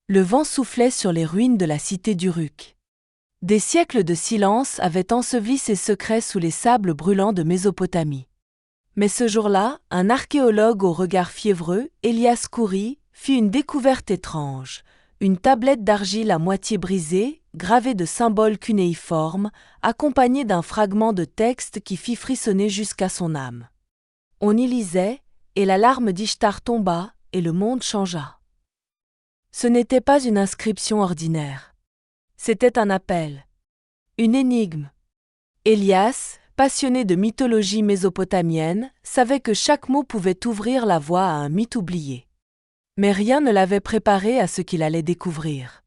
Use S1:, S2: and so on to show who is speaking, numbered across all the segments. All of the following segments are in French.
S1: Le vent soufflait sur les ruines de la cité d'Uruk. Des siècles de silence avaient enseveli ses secrets sous les sables brûlants de Mésopotamie. Mais ce jour-là, un archéologue au regard fiévreux, Elias Khoury, fit une découverte étrange. Une tablette d'argile à moitié brisée, gravée de symboles cunéiformes, accompagnée d'un fragment de texte qui fit frissonner jusqu'à son âme. On y lisait, et la larme d'Ishtar tomba, et le monde changea. Ce n'était pas une inscription ordinaire. C'était un appel. Une énigme. Elias, passionné de mythologie mésopotamienne, savait que chaque mot pouvait ouvrir la voie à un mythe oublié. Mais rien ne l'avait préparé à ce qu'il allait découvrir.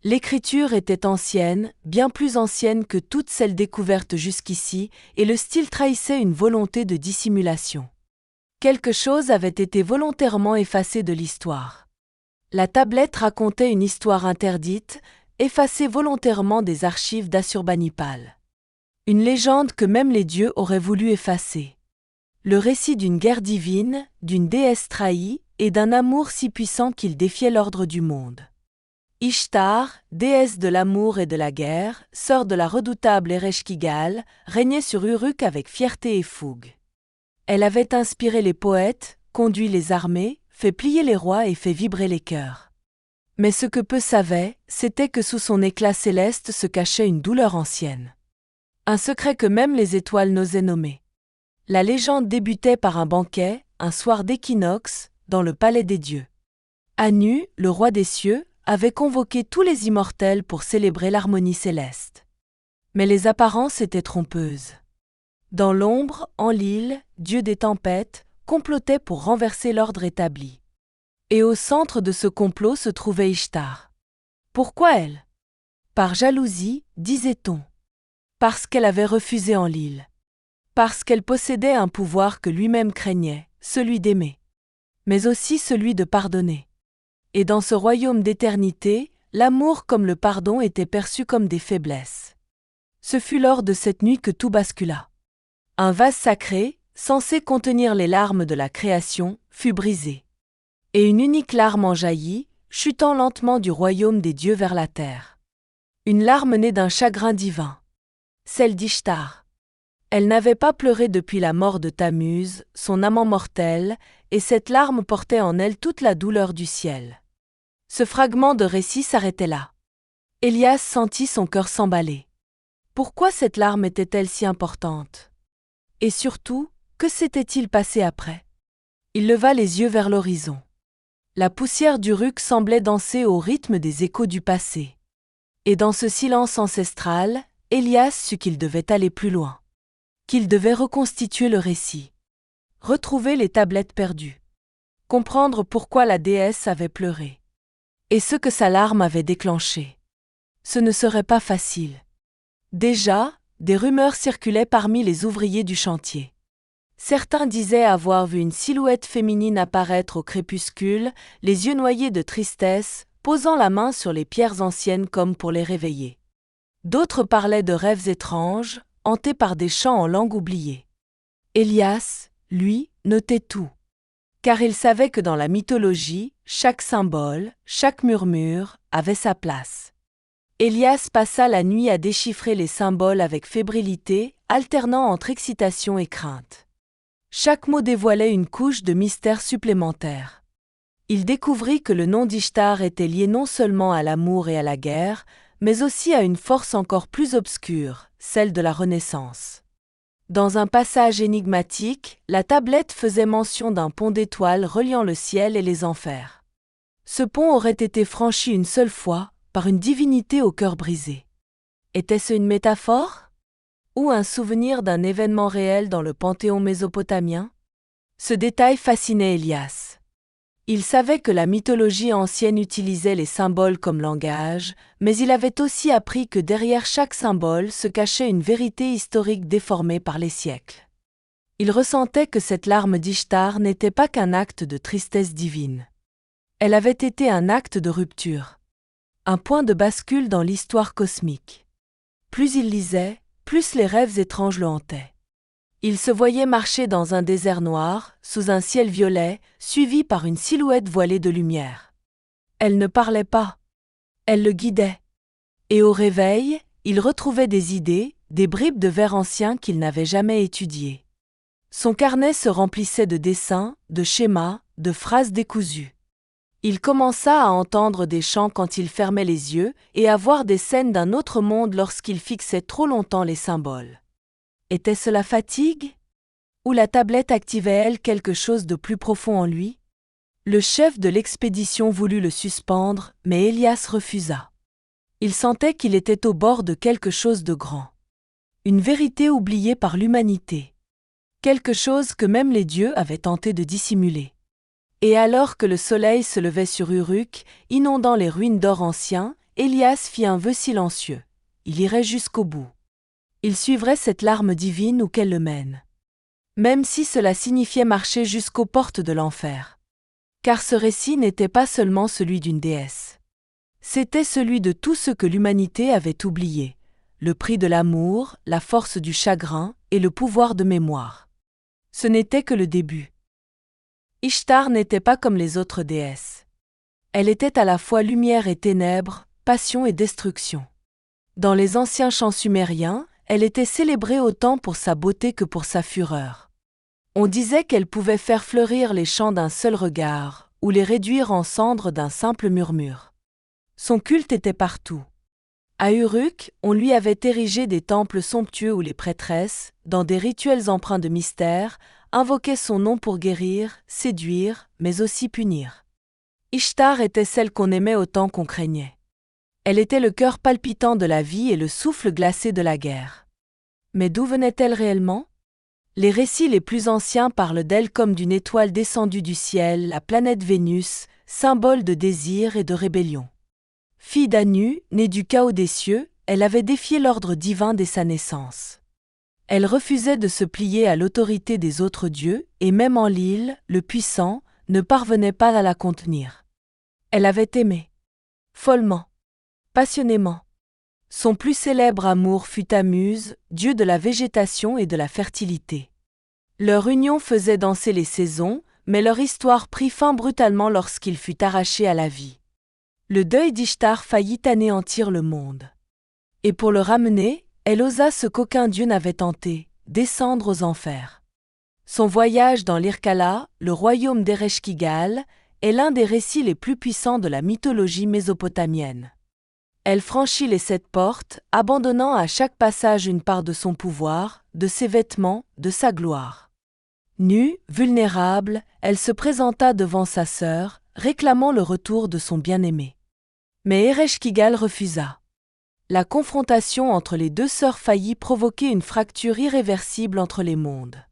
S1: L'écriture était ancienne, bien plus ancienne que toutes celles découvertes jusqu'ici, et le style trahissait une volonté de dissimulation. Quelque chose avait été volontairement effacé de l'histoire. La tablette racontait une histoire interdite, effacée volontairement des archives d'Assurbanipal. Une légende que même les dieux auraient voulu effacer. Le récit d'une guerre divine, d'une déesse trahie, et d'un amour si puissant qu'il défiait l'ordre du monde. Ishtar, déesse de l'amour et de la guerre, sœur de la redoutable Ereshkigal, régnait sur Uruk avec fierté et fougue. Elle avait inspiré les poètes, conduit les armées, fait plier les rois et fait vibrer les cœurs. Mais ce que peu savaient, c'était que sous son éclat céleste se cachait une douleur ancienne. Un secret que même les étoiles n'osaient nommer. La légende débutait par un banquet, un soir d'équinoxe, dans le palais des dieux. Anu, le roi des cieux, avait convoqué tous les immortels pour célébrer l'harmonie céleste. Mais les apparences étaient trompeuses. Dans l'ombre, Enlil, dieu des tempêtes, complotait pour renverser l'ordre établi. Et au centre de ce complot se trouvait Ishtar. Pourquoi elle? Par jalousie, disait-on. Parce qu'elle avait refusé Enlil. Parce qu'elle possédait un pouvoir que lui-même craignait, celui d'aimer. Mais aussi celui de pardonner. Et dans ce royaume d'éternité, l'amour comme le pardon étaient perçus comme des faiblesses. Ce fut lors de cette nuit que tout bascula. Un vase sacré, censé contenir les larmes de la création, fut brisé. Et une unique larme en jaillit, chutant lentement du royaume des dieux vers la terre. Une larme née d'un chagrin divin. Celle d'Ishtar. Elle n'avait pas pleuré depuis la mort de Tammuz, son amant mortel, et cette larme portait en elle toute la douleur du ciel. Ce fragment de récit s'arrêtait là. Elias sentit son cœur s'emballer. Pourquoi cette larme était-elle si importante? Et surtout, que s'était-il passé après? Il leva les yeux vers l'horizon. La poussière d'Uruk semblait danser au rythme des échos du passé. Et dans ce silence ancestral, Elias sut qu'il devait aller plus loin. Qu'il devait reconstituer le récit. Retrouver les tablettes perdues. Comprendre pourquoi la déesse avait pleuré. Et ce que sa larme avait déclenché. Ce ne serait pas facile. Déjà, des rumeurs circulaient parmi les ouvriers du chantier. Certains disaient avoir vu une silhouette féminine apparaître au crépuscule, les yeux noyés de tristesse, posant la main sur les pierres anciennes comme pour les réveiller. D'autres parlaient de rêves étranges, hantés par des chants en langue oubliée. Elias, lui, notait tout. Car il savait que dans la mythologie, chaque symbole, chaque murmure, avait sa place. Elias passa la nuit à déchiffrer les symboles avec fébrilité, alternant entre excitation et crainte. Chaque mot dévoilait une couche de mystère supplémentaire. Il découvrit que le nom d'Ishtar était lié non seulement à l'amour et à la guerre, mais aussi à une force encore plus obscure, celle de la Renaissance. Dans un passage énigmatique, la tablette faisait mention d'un pont d'étoiles reliant le ciel et les enfers. Ce pont aurait été franchi une seule fois, par une divinité au cœur brisé. Était-ce une métaphore? Ou un souvenir d'un événement réel dans le panthéon mésopotamien? Ce détail fascinait Elias. Il savait que la mythologie ancienne utilisait les symboles comme langage, mais il avait aussi appris que derrière chaque symbole se cachait une vérité historique déformée par les siècles. Il ressentait que cette larme d'Ishtar n'était pas qu'un acte de tristesse divine. Elle avait été un acte de rupture. Un point de bascule dans l'histoire cosmique. Plus il lisait, plus les rêves étranges le hantaient. Il se voyait marcher dans un désert noir, sous un ciel violet, suivi par une silhouette voilée de lumière. Elle ne parlait pas. Elle le guidait. Et au réveil, il retrouvait des idées, des bribes de vers anciens qu'il n'avait jamais étudiées. Son carnet se remplissait de dessins, de schémas, de phrases décousues. Il commença à entendre des chants quand il fermait les yeux et à voir des scènes d'un autre monde lorsqu'il fixait trop longtemps les symboles. Était-ce la fatigue? Ou la tablette activait-elle quelque chose de plus profond en lui? Le chef de l'expédition voulut le suspendre, mais Elias refusa. Il sentait qu'il était au bord de quelque chose de grand. Une vérité oubliée par l'humanité. Quelque chose que même les dieux avaient tenté de dissimuler. Et alors que le soleil se levait sur Uruk, inondant les ruines d'or ancien, Elias fit un vœu silencieux. Il irait jusqu'au bout. Il suivrait cette larme divine où qu'elle le mène. Même si cela signifiait marcher jusqu'aux portes de l'enfer. Car ce récit n'était pas seulement celui d'une déesse. C'était celui de tout ce que l'humanité avait oublié. Le prix de l'amour, la force du chagrin et le pouvoir de mémoire. Ce n'était que le début. Ishtar n'était pas comme les autres déesses. Elle était à la fois lumière et ténèbres, passion et destruction. Dans les anciens chants sumériens, elle était célébrée autant pour sa beauté que pour sa fureur. On disait qu'elle pouvait faire fleurir les champs d'un seul regard, ou les réduire en cendres d'un simple murmure. Son culte était partout. À Uruk, on lui avait érigé des temples somptueux où les prêtresses, dans des rituels empreints de mystère, invoquaient son nom pour guérir, séduire, mais aussi punir. Ishtar était celle qu'on aimait autant qu'on craignait. Elle était le cœur palpitant de la vie et le souffle glacé de la guerre. Mais d'où venait-elle réellement? Les récits les plus anciens parlent d'elle comme d'une étoile descendue du ciel, la planète Vénus, symbole de désir et de rébellion. Fille d'Anu, née du chaos des cieux, elle avait défié l'ordre divin dès sa naissance. Elle refusait de se plier à l'autorité des autres dieux, et même Enlil, le puissant, ne parvenait pas à la contenir. Elle avait aimé. Follement. Passionnément. Son plus célèbre amour fut Tammuz, dieu de la végétation et de la fertilité. Leur union faisait danser les saisons, mais leur histoire prit fin brutalement lorsqu'il fut arraché à la vie. Le deuil d'Ishtar faillit anéantir le monde. Et pour le ramener, elle osa ce qu'aucun dieu n'avait tenté, descendre aux enfers. Son voyage dans l'Irkala, le royaume d'Ereshkigal, est l'un des récits les plus puissants de la mythologie mésopotamienne. Elle franchit les 7 portes, abandonnant à chaque passage une part de son pouvoir, de ses vêtements, de sa gloire. Nue, vulnérable, elle se présenta devant sa sœur, réclamant le retour de son bien-aimé. Mais Ereshkigal refusa. La confrontation entre les deux sœurs faillit provoquer une fracture irréversible entre les mondes.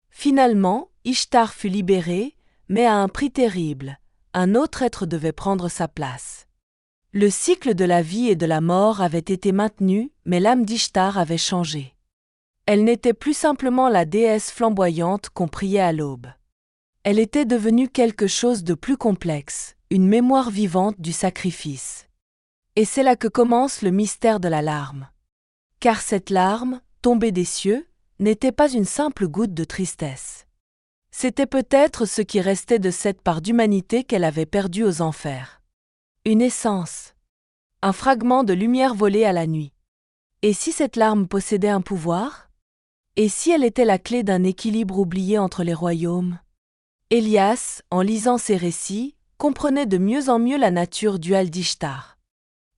S1: Finalement, Ishtar fut libérée, mais à un prix terrible. Un autre être devait prendre sa place. Le cycle de la vie et de la mort avait été maintenu, mais l'âme d'Ishtar avait changé. Elle n'était plus simplement la déesse flamboyante qu'on priait à l'aube. Elle était devenue quelque chose de plus complexe, une mémoire vivante du sacrifice. Et c'est là que commence le mystère de la larme. Car cette larme, tombée des cieux, n'était pas une simple goutte de tristesse. C'était peut-être ce qui restait de cette part d'humanité qu'elle avait perdue aux enfers. Une essence. Un fragment de lumière volée à la nuit. Et si cette larme possédait un pouvoir? Et si elle était la clé d'un équilibre oublié entre les royaumes? Elias, en lisant ces récits, comprenait de mieux en mieux la nature duale d'Ishtar.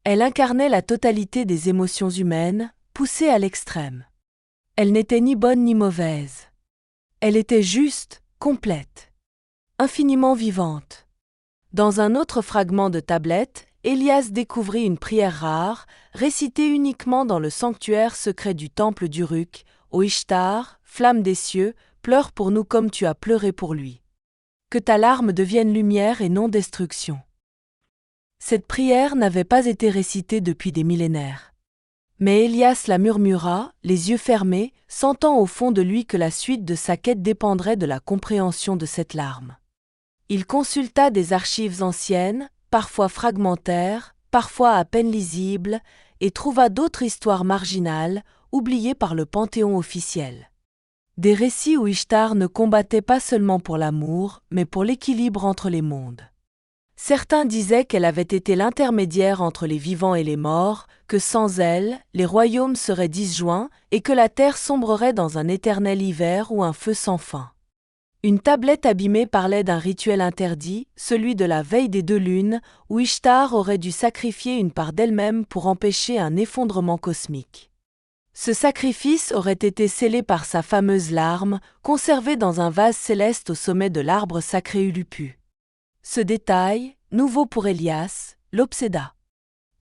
S1: Elle incarnait la totalité des émotions humaines, poussées à l'extrême. Elle n'était ni bonne ni mauvaise. Elle était juste, complète, infiniment vivante. Dans un autre fragment de tablette, Elias découvrit une prière rare, récitée uniquement dans le sanctuaire secret du temple d'Uruk. Ô Ishtar, flamme des cieux, pleure pour nous comme tu as pleuré pour lui. Que ta larme devienne lumière et non destruction. Cette prière n'avait pas été récitée depuis des millénaires. Mais Elias la murmura, les yeux fermés, sentant au fond de lui que la suite de sa quête dépendrait de la compréhension de cette larme. Il consulta des archives anciennes, parfois fragmentaires, parfois à peine lisibles, et trouva d'autres histoires marginales, oubliées par le panthéon officiel. Des récits où Ishtar ne combattait pas seulement pour l'amour, mais pour l'équilibre entre les mondes. Certains disaient qu'elle avait été l'intermédiaire entre les vivants et les morts, que sans elle, les royaumes seraient disjoints et que la terre sombrerait dans un éternel hiver ou un feu sans fin. Une tablette abîmée parlait d'un rituel interdit, celui de la veille des 2 lunes, où Ishtar aurait dû sacrifier une part d'elle-même pour empêcher un effondrement cosmique. Ce sacrifice aurait été scellé par sa fameuse larme, conservée dans un vase céleste au sommet de l'arbre sacré Ulupu. Ce détail, nouveau pour Elias, l'obséda.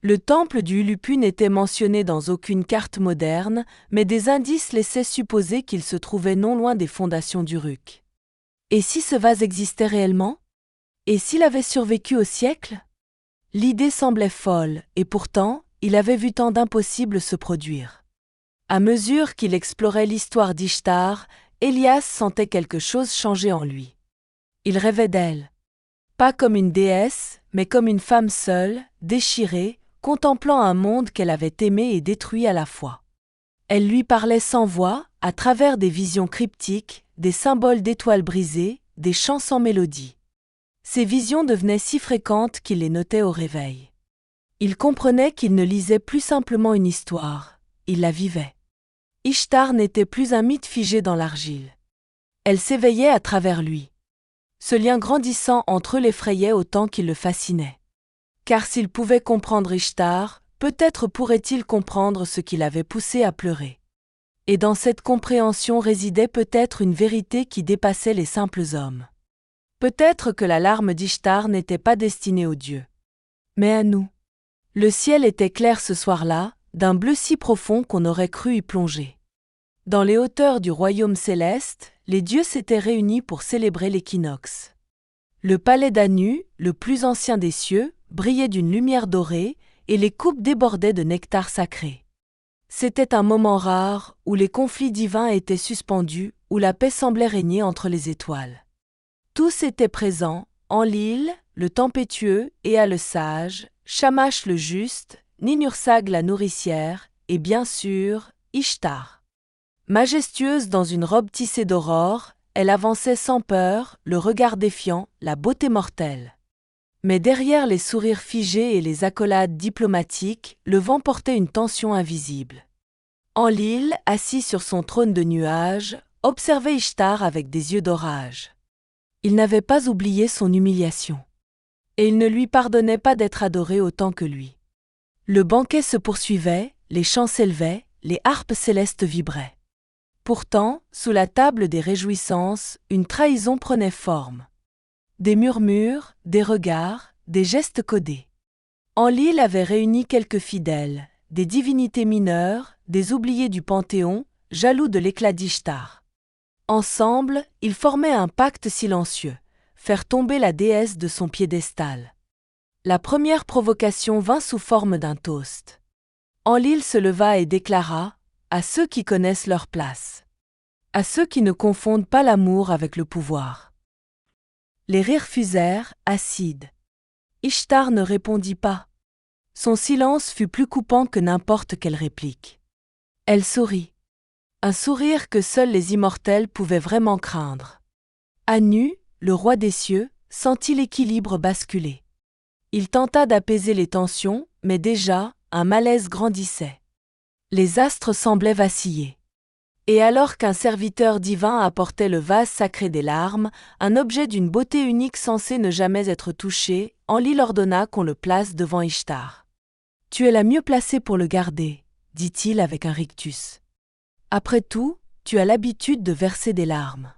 S1: Le temple du Ulupu n'était mentionné dans aucune carte moderne, mais des indices laissaient supposer qu'il se trouvait non loin des fondations d'Uruk. Et si ce vase existait réellement? Et s'il avait survécu au siècle? L'idée semblait folle, et pourtant, il avait vu tant d'impossibles se produire. À mesure qu'il explorait l'histoire d'Ishtar, Elias sentait quelque chose changer en lui. Il rêvait d'elle. Pas comme une déesse, mais comme une femme seule, déchirée, contemplant un monde qu'elle avait aimé et détruit à la fois. Elle lui parlait sans voix, à travers des visions cryptiques, des symboles d'étoiles brisées, des chants sans mélodie. Ces visions devenaient si fréquentes qu'il les notait au réveil. Il comprenait qu'il ne lisait plus simplement une histoire, il la vivait. Ishtar n'était plus un mythe figé dans l'argile. Elle s'éveillait à travers lui. Ce lien grandissant entre eux l'effrayait autant qu'il le fascinait. Car s'il pouvait comprendre Ishtar, peut-être pourrait-il comprendre ce qui l'avait poussé à pleurer. Et dans cette compréhension résidait peut-être une vérité qui dépassait les simples hommes. Peut-être que la larme d'Ishtar n'était pas destinée aux dieux, mais à nous. Le ciel était clair ce soir-là, d'un bleu si profond qu'on aurait cru y plonger. Dans les hauteurs du royaume céleste, les dieux s'étaient réunis pour célébrer l'équinoxe. Le palais d'Anu, le plus ancien des cieux, brillait d'une lumière dorée, et les coupes débordaient de nectar sacré. C'était un moment rare où les conflits divins étaient suspendus, où la paix semblait régner entre les étoiles. Tous étaient présents, Enlil, le tempétueux, Ea le sage, Shamash le juste, Ninursag la nourricière, et bien sûr, Ishtar. Majestueuse dans une robe tissée d'aurore, elle avançait sans peur, le regard défiant, la beauté mortelle. Mais derrière les sourires figés et les accolades diplomatiques, le vent portait une tension invisible. Enlil, assis sur son trône de nuages, observait Ishtar avec des yeux d'orage. Il n'avait pas oublié son humiliation. Et il ne lui pardonnait pas d'être adoré autant que lui. Le banquet se poursuivait, les chants s'élevaient, les harpes célestes vibraient. Pourtant, sous la table des réjouissances, une trahison prenait forme. Des murmures, des regards, des gestes codés. Enlil avait réuni quelques fidèles, des divinités mineures, des oubliés du Panthéon, jaloux de l'éclat d'Ishtar. Ensemble, ils formaient un pacte silencieux, faire tomber la déesse de son piédestal. La première provocation vint sous forme d'un toast. Enlil se leva et déclara « À ceux qui connaissent leur place. À ceux qui ne confondent pas l'amour avec le pouvoir. » Les rires fusèrent, acides. Ishtar ne répondit pas. Son silence fut plus coupant que n'importe quelle réplique. Elle sourit. Un sourire que seuls les immortels pouvaient vraiment craindre. Anu, le roi des cieux, sentit l'équilibre basculer. Il tenta d'apaiser les tensions, mais déjà, un malaise grandissait. Les astres semblaient vaciller. Et alors qu'un serviteur divin apportait le vase sacré des larmes, un objet d'une beauté unique censé ne jamais être touché, Enlil ordonna qu'on le place devant Ishtar. « Tu es la mieux placée pour le garder, » dit-il avec un rictus. « Après tout, tu as l'habitude de verser des larmes. »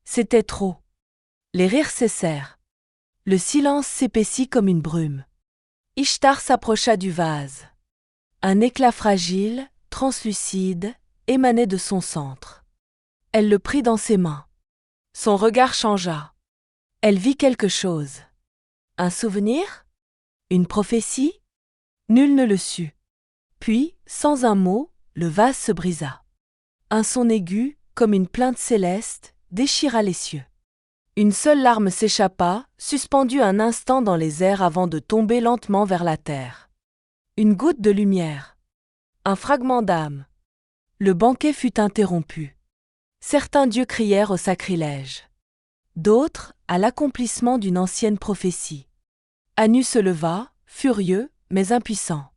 S1: C'était trop. Les rires cessèrent. Le silence s'épaissit comme une brume. Ishtar s'approcha du vase. Un éclat fragile, translucide, émanait de son centre. Elle le prit dans ses mains. Son regard changea. Elle vit quelque chose. Un souvenir? Une prophétie? Nul ne le sut. Puis, sans un mot, le vase se brisa. Un son aigu, comme une plainte céleste, déchira les cieux. Une seule larme s'échappa, suspendue un instant dans les airs avant de tomber lentement vers la terre. Une goutte de lumière. Un fragment d'âme. Le banquet fut interrompu. Certains dieux crièrent au sacrilège. d'autres à l'accomplissement d'une ancienne prophétie. Anu se leva, furieux, mais impuissant.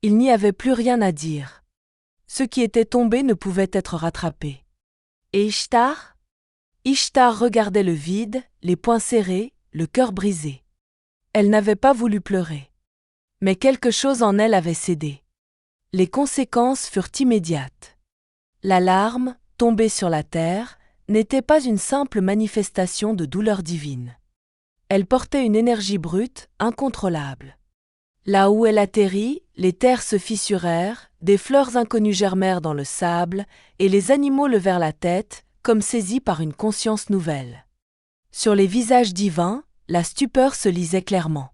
S1: Il n'y avait plus rien à dire. Ce qui était tombé ne pouvait être rattrapé. Et Ishtar? Ishtar regardait le vide, les poings serrés, le cœur brisé. Elle n'avait pas voulu pleurer. Mais quelque chose en elle avait cédé. Les conséquences furent immédiates. La larme, tombée sur la terre, n'était pas une simple manifestation de douleur divine. Elle portait une énergie brute, incontrôlable. Là où elle atterrit, les terres se fissurèrent, des fleurs inconnues germèrent dans le sable, et les animaux levèrent la tête, comme saisis par une conscience nouvelle. Sur les visages divins, la stupeur se lisait clairement.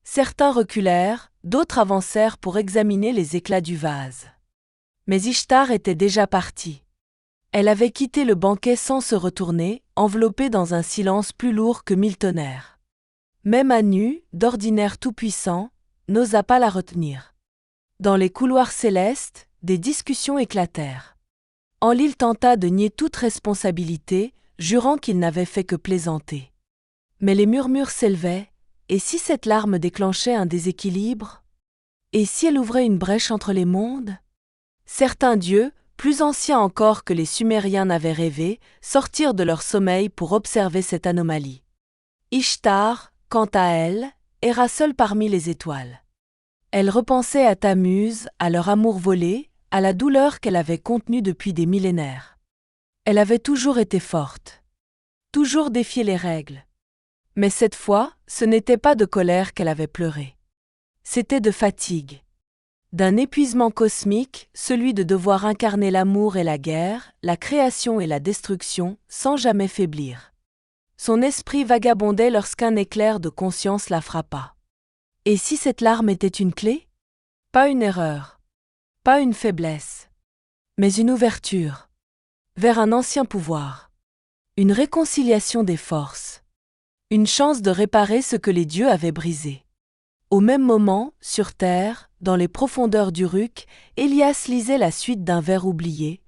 S1: Certains reculèrent, d'autres avancèrent pour examiner les éclats du vase. Mais Ishtar était déjà partie. Elle avait quitté le banquet sans se retourner, enveloppée dans un silence plus lourd que 1000 tonnerres. Même Anu, d'ordinaire tout-puissant, n'osa pas la retenir. Dans les couloirs célestes, des discussions éclatèrent. Enlil tenta de nier toute responsabilité, jurant qu'il n'avait fait que plaisanter. Mais les murmures s'élevaient, et si cette larme déclenchait un déséquilibre? Et si elle ouvrait une brèche entre les mondes? Certains dieux, plus anciens encore que les Sumériens n'avaient rêvé, sortirent de leur sommeil pour observer cette anomalie. Ishtar, quant à elle, erra seule parmi les étoiles. Elle repensait à Tammuz, à leur amour volé, à la douleur qu'elle avait contenue depuis des millénaires. Elle avait toujours été forte. Toujours défié les règles. Mais cette fois, ce n'était pas de colère qu'elle avait pleuré. C'était de fatigue. D'un épuisement cosmique, celui de devoir incarner l'amour et la guerre, la création et la destruction, sans jamais faiblir. Son esprit vagabondait lorsqu'un éclair de conscience la frappa. Et si cette larme était une clé? Pas une erreur. Pas une faiblesse. Mais une ouverture. Vers un ancien pouvoir. Une réconciliation des forces. Une chance de réparer ce que les dieux avaient brisé. Au même moment, sur terre, dans les profondeurs d'Uruk, Élias lisait la suite d'un vers oublié,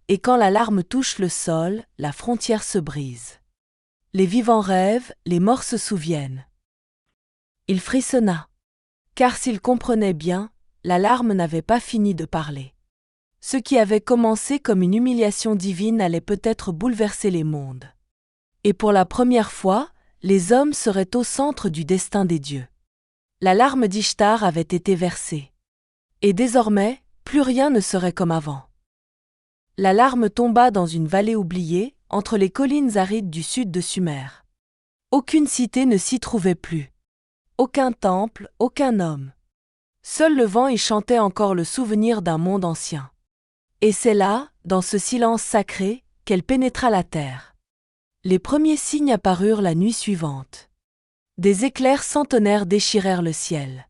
S1: et quand la larme touche le sol, la frontière se brise. Les vivants rêvent, les morts se souviennent. Il frissonna. Car s'il comprenait bien, la larme n'avait pas fini de parler. Ce qui avait commencé comme une humiliation divine allait peut-être bouleverser les mondes. Et pour la première fois, les hommes seraient au centre du destin des dieux. La larme d'Ishtar avait été versée. Et désormais, plus rien ne serait comme avant. La larme tomba dans une vallée oubliée, entre les collines arides du sud de Sumer. Aucune cité ne s'y trouvait plus. Aucun temple, aucun homme. Seul le vent y chantait encore le souvenir d'un monde ancien. Et c'est là, dans ce silence sacré, qu'elle pénétra la terre. Les premiers signes apparurent la nuit suivante. Des éclairs centenaires déchirèrent le ciel.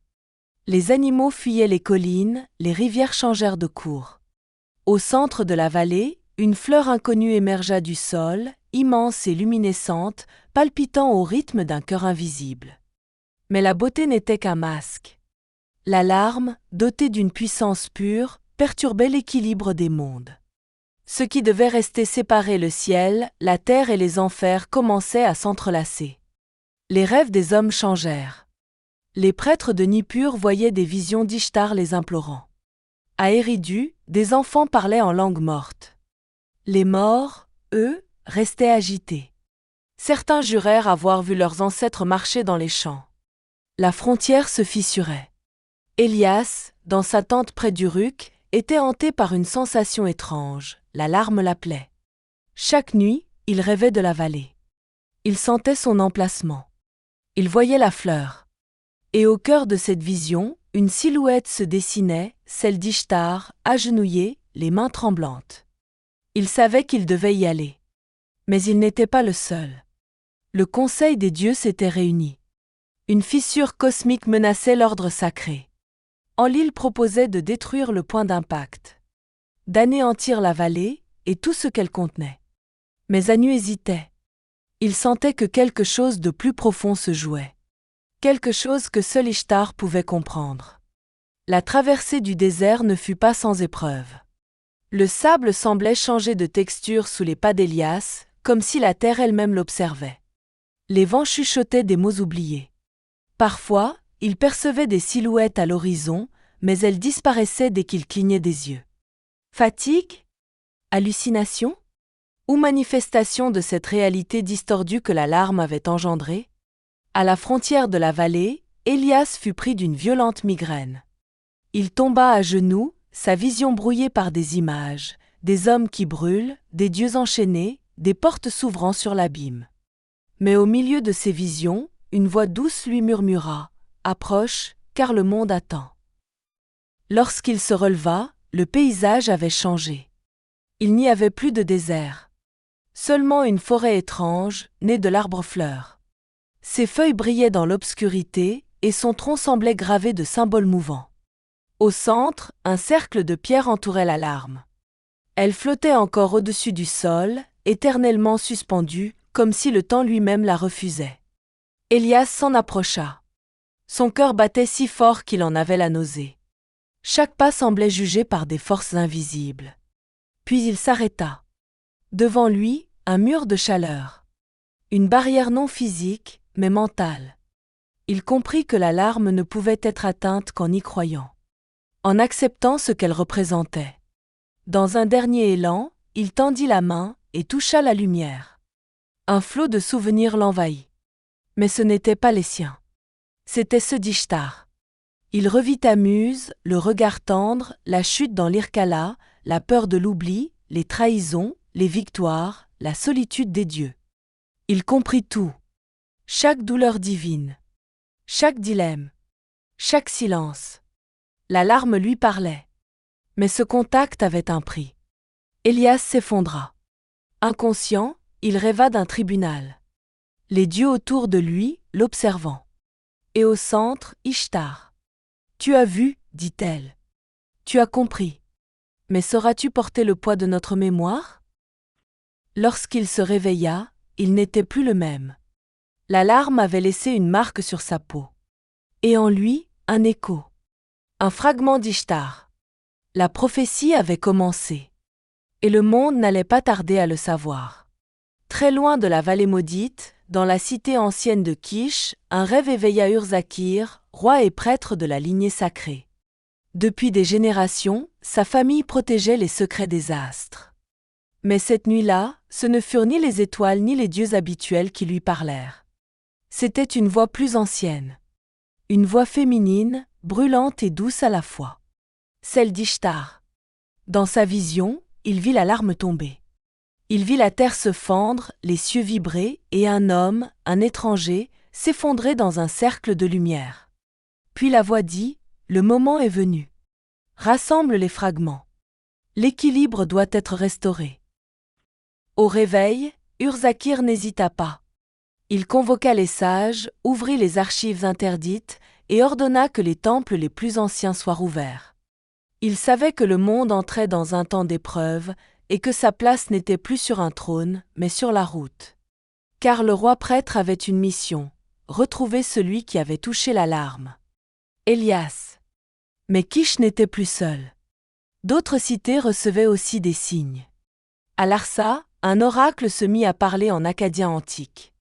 S1: Les animaux fuyaient les collines, les rivières changèrent de cours. Au centre de la vallée, une fleur inconnue émergea du sol, immense et luminescente, palpitant au rythme d'un cœur invisible. Mais la beauté n'était qu'un masque. La larme, dotée d'une puissance pure, perturbait l'équilibre des mondes. Ce qui devait rester séparé, le ciel, la terre et les enfers, commençaient à s'entrelacer. Les rêves des hommes changèrent. Les prêtres de Nippur voyaient des visions d'Ishtar les implorant. À Eridu, des enfants parlaient en langue morte. Les morts, eux, restaient agités. Certains jurèrent avoir vu leurs ancêtres marcher dans les champs. La frontière se fissurait. Élias, dans sa tente près d'Uruk, était hanté par une sensation étrange, la larme l'appelait. Chaque nuit, il rêvait de la vallée. Il sentait son emplacement. Il voyait la fleur. Et au cœur de cette vision, une silhouette se dessinait, celle d'Ishtar, agenouillée, les mains tremblantes. Il savait qu'il devait y aller. Mais il n'était pas le seul. Le conseil des dieux s'était réuni. Une fissure cosmique menaçait l'ordre sacré. Enlil proposait de détruire le point d'impact, d'anéantir la vallée et tout ce qu'elle contenait. Mais Anu hésitait. Il sentait que quelque chose de plus profond se jouait. Quelque chose que seul Ishtar pouvait comprendre. La traversée du désert ne fut pas sans épreuve. Le sable semblait changer de texture sous les pas d'Élias, comme si la terre elle-même l'observait. Les vents chuchotaient des mots oubliés. Parfois, il percevait des silhouettes à l'horizon, mais elles disparaissaient dès qu'il clignait des yeux. Fatigue? Hallucination? Ou manifestation de cette réalité distordue que l'alarme avait engendrée? À la frontière de la vallée, Élias fut pris d'une violente migraine. Il tomba à genoux, sa vision brouillée par des images, des hommes qui brûlent, des dieux enchaînés, des portes s'ouvrant sur l'abîme. Mais au milieu de ces visions, une voix douce lui murmura « Approche, car le monde attend ». Lorsqu'il se releva, le paysage avait changé. Il n'y avait plus de désert. Seulement une forêt étrange, née de l'arbre-fleur. Ses feuilles brillaient dans l'obscurité et son tronc semblait gravé de symboles mouvants. Au centre, un cercle de pierres entourait la larme. Elle flottait encore au-dessus du sol, éternellement suspendue, comme si le temps lui-même la refusait. Élias s'en approcha. Son cœur battait si fort qu'il en avait la nausée. Chaque pas semblait jugé par des forces invisibles. Puis il s'arrêta. Devant lui, un mur de chaleur. Une barrière non physique, mais mentale. Il comprit que la larme ne pouvait être atteinte qu'en y croyant. En acceptant ce qu'elle représentait. Dans un dernier élan, il tendit la main et toucha la lumière. Un flot de souvenirs l'envahit. Mais ce n'étaient pas les siens. C'était ceux d'Ishtar. Il revit Tammuz, le regard tendre, la chute dans l'Irkala, la peur de l'oubli, les trahisons, les victoires, la solitude des dieux. Il comprit tout. Chaque douleur divine. Chaque dilemme. Chaque silence. La larme lui parlait. Mais ce contact avait un prix. Élias s'effondra. Inconscient, il rêva d'un tribunal. Les dieux autour de lui, l'observant. Et au centre, Ishtar. « Tu as vu, dit-elle. Tu as compris. Mais sauras-tu porter le poids de notre mémoire ?» Lorsqu'il se réveilla, il n'était plus le même. La larme avait laissé une marque sur sa peau. Et en lui, un écho. Un fragment d'Ishtar. La prophétie avait commencé. Et le monde n'allait pas tarder à le savoir. Très loin de la vallée maudite, dans la cité ancienne de Kish, un rêve éveilla Urzakir, roi et prêtre de la lignée sacrée. Depuis des générations, sa famille protégeait les secrets des astres. Mais cette nuit-là, ce ne furent ni les étoiles ni les dieux habituels qui lui parlèrent. C'était une voix plus ancienne. Une voix féminine, brûlante et douce à la fois. Celle d'Ishtar. Dans sa vision, il vit la larme tomber. Il vit la terre se fendre, les cieux vibrer, et un homme, un étranger, s'effondrer dans un cercle de lumière. Puis la voix dit « Le moment est venu. Rassemble les fragments. L'équilibre doit être restauré. » Au réveil, Urzakir n'hésita pas. Il convoqua les sages, ouvrit les archives interdites et ordonna que les temples les plus anciens soient rouverts. Il savait que le monde entrait dans un temps d'épreuve et que sa place n'était plus sur un trône, mais sur la route. Car le roi prêtre avait une mission, retrouver celui qui avait touché la larme. Élias. Mais Kish n'était plus seul. D'autres cités recevaient aussi des signes. À Larsa, un oracle se mit à parler en akkadien antique.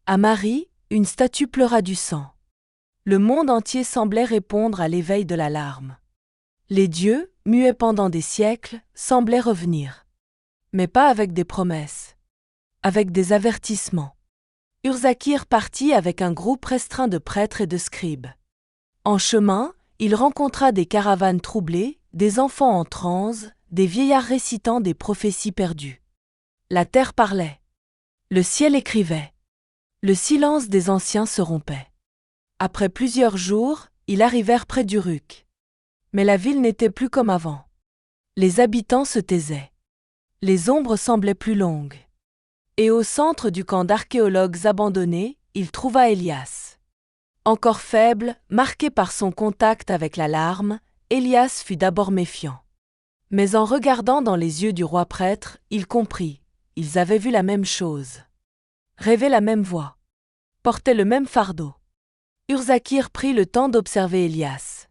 S1: À Mari, une statue pleura du sang. Le monde entier semblait répondre à l'éveil de la larme. Les dieux, muets pendant des siècles, semblaient revenir. Mais pas avec des promesses. Avec des avertissements. Urzakir partit avec un groupe restreint de prêtres et de scribes. En chemin, il rencontra des caravanes troublées, des enfants en transe, des vieillards récitant des prophéties perdues. La terre parlait. Le ciel écrivait. Le silence des anciens se rompait. Après plusieurs jours, ils arrivèrent près d'Uruk. Mais la ville n'était plus comme avant. Les habitants se taisaient. Les ombres semblaient plus longues. Et au centre du camp d'archéologues abandonnés, il trouva Élias. Encore faible, marqué par son contact avec la larme, Élias fut d'abord méfiant. Mais en regardant dans les yeux du roi prêtre, il comprit. Ils avaient vu la même chose. Rêvaient la même voix. Portaient le même fardeau. Urzakir prit le temps d'observer Élias.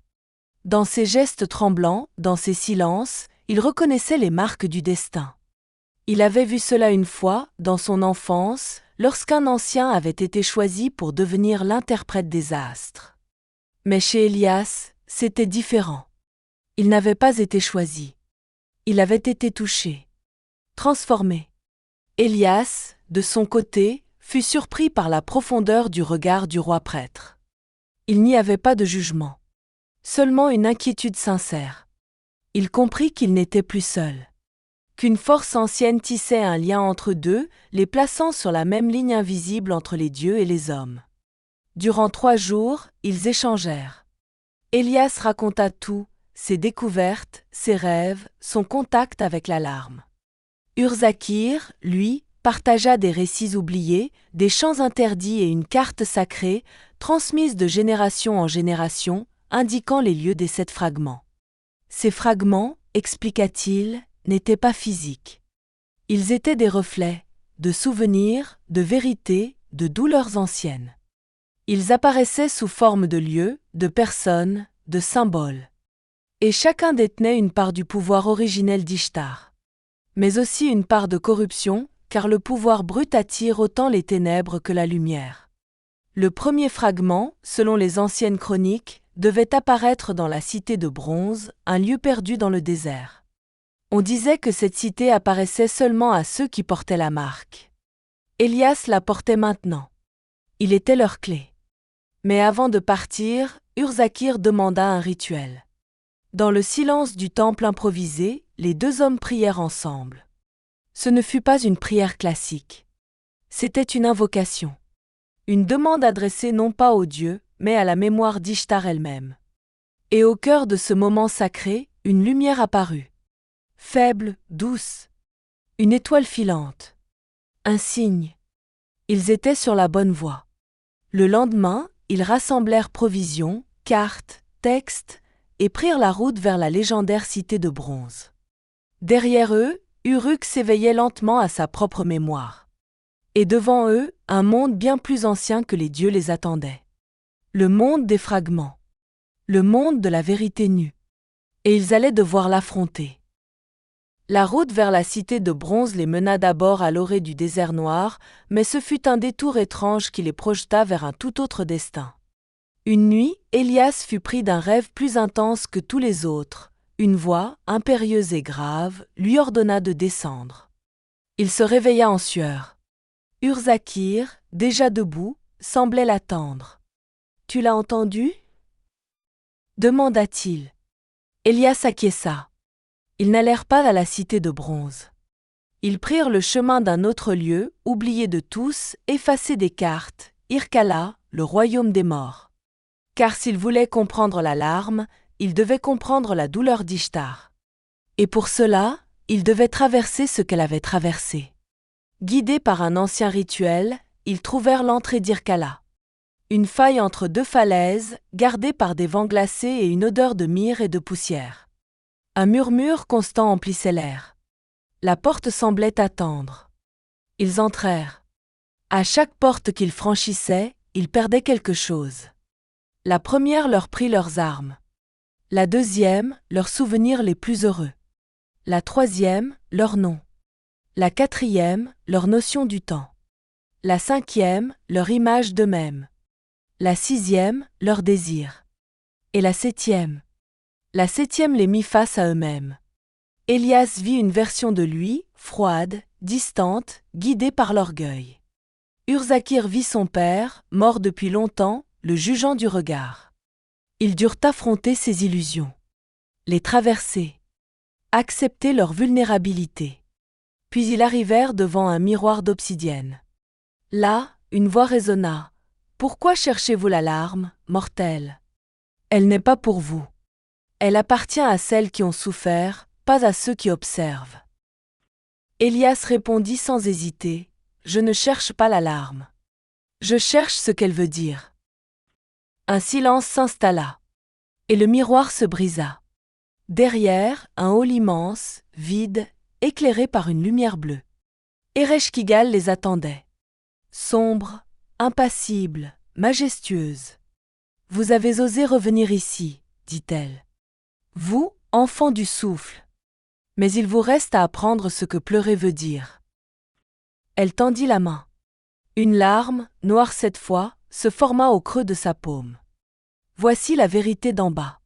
S1: Dans ses gestes tremblants, dans ses silences, il reconnaissait les marques du destin. Il avait vu cela une fois, dans son enfance, lorsqu'un ancien avait été choisi pour devenir l'interprète des astres. Mais chez Élias, c'était différent. Il n'avait pas été choisi. Il avait été touché, transformé. Élias, de son côté, fut surpris par la profondeur du regard du roi prêtre. Il n'y avait pas de jugement, seulement une inquiétude sincère. Il comprit qu'il n'était plus seul, qu'une force ancienne tissait un lien entre deux, les plaçant sur la même ligne invisible entre les dieux et les hommes. Durant 3 jours, ils échangèrent. Élias raconta tout, ses découvertes, ses rêves, son contact avec l'alarme. Urzakir, lui, partagea des récits oubliés, des chants interdits et une carte sacrée, transmise de génération en génération, indiquant les lieux des 7 fragments. Ces fragments, expliqua-t-il, n'étaient pas physiques. Ils étaient des reflets, de souvenirs, de vérités, de douleurs anciennes. Ils apparaissaient sous forme de lieux, de personnes, de symboles. Et chacun détenait une part du pouvoir originel d'Ishtar. Mais aussi une part de corruption, car le pouvoir brut attire autant les ténèbres que la lumière. Le premier fragment, selon les anciennes chroniques, devait apparaître dans la cité de bronze, un lieu perdu dans le désert. On disait que cette cité apparaissait seulement à ceux qui portaient la marque. Élias la portait maintenant. Il était leur clé. Mais avant de partir, Urzakir demanda un rituel. Dans le silence du temple improvisé, les 2 hommes prièrent ensemble. Ce ne fut pas une prière classique. C'était une invocation. Une demande adressée non pas aux dieux, mais à la mémoire d'Ishtar elle-même. Et au cœur de ce moment sacré, une lumière apparut. Faible, douce. Une étoile filante. Un signe. Ils étaient sur la bonne voie. Le lendemain, ils rassemblèrent provisions, cartes, textes, et prirent la route vers la légendaire cité de bronze. Derrière eux, Uruk s'éveillait lentement à sa propre mémoire. Et devant eux, un monde bien plus ancien que les dieux les attendait. Le monde des fragments. Le monde de la vérité nue. Et ils allaient devoir l'affronter. La route vers la cité de bronze les mena d'abord à l'orée du désert noir, mais ce fut un détour étrange qui les projeta vers un tout autre destin. Une nuit, Élias fut pris d'un rêve plus intense que tous les autres. Une voix, impérieuse et grave, lui ordonna de descendre. Il se réveilla en sueur. Urzakir, déjà debout, semblait l'attendre. « Tu l'as entendu » demanda-t-il. Élias acquiesça. Ils n'allèrent pas à la cité de bronze. Ils prirent le chemin d'un autre lieu, oublié de tous, effacé des cartes, Irkala, le royaume des morts. Car s'ils voulaient comprendre l'alarme, ils devaient comprendre la douleur d'Ishtar. Et pour cela, ils devaient traverser ce qu'elle avait traversé. Guidés par un ancien rituel, ils trouvèrent l'entrée d'Irkala. Une faille entre 2 falaises, gardée par des vents glacés et une odeur de myrrhe et de poussière. Un murmure constant emplissait l'air. La porte semblait attendre. Ils entrèrent. À chaque porte qu'ils franchissaient, ils perdaient quelque chose. La première leur prit leurs armes. La deuxième, leurs souvenirs les plus heureux. La troisième, leur nom. La quatrième, leur notion du temps. La cinquième, leur image d'eux-mêmes. La sixième, leur désir. Et la septième les mit face à eux-mêmes. Élias vit une version de lui, froide, distante, guidée par l'orgueil. Urzakir vit son père, mort depuis longtemps, le jugeant du regard. Ils durent affronter ces illusions, les traverser, accepter leur vulnérabilité. Puis ils arrivèrent devant un miroir d'obsidienne. Là, une voix résonna. « Pourquoi cherchez-vous l'alarme, mortels ? Elle n'est pas pour vous. Elle appartient à celles qui ont souffert, pas à ceux qui observent. » Élias répondit sans hésiter. « Je ne cherche pas l'alarme. Je cherche ce qu'elle veut dire. » Un silence s'installa. Et le miroir se brisa. Derrière, un hall immense, vide, éclairé par une lumière bleue. Ereshkigal les attendait. Sombre, impassible, majestueuse. « Vous avez osé revenir ici, dit-elle. Vous, enfant du souffle. Mais il vous reste à apprendre ce que pleurer veut dire. Elle tendit la main. Une larme, noire cette fois, se forma au creux de sa paume. Voici la vérité d'en bas.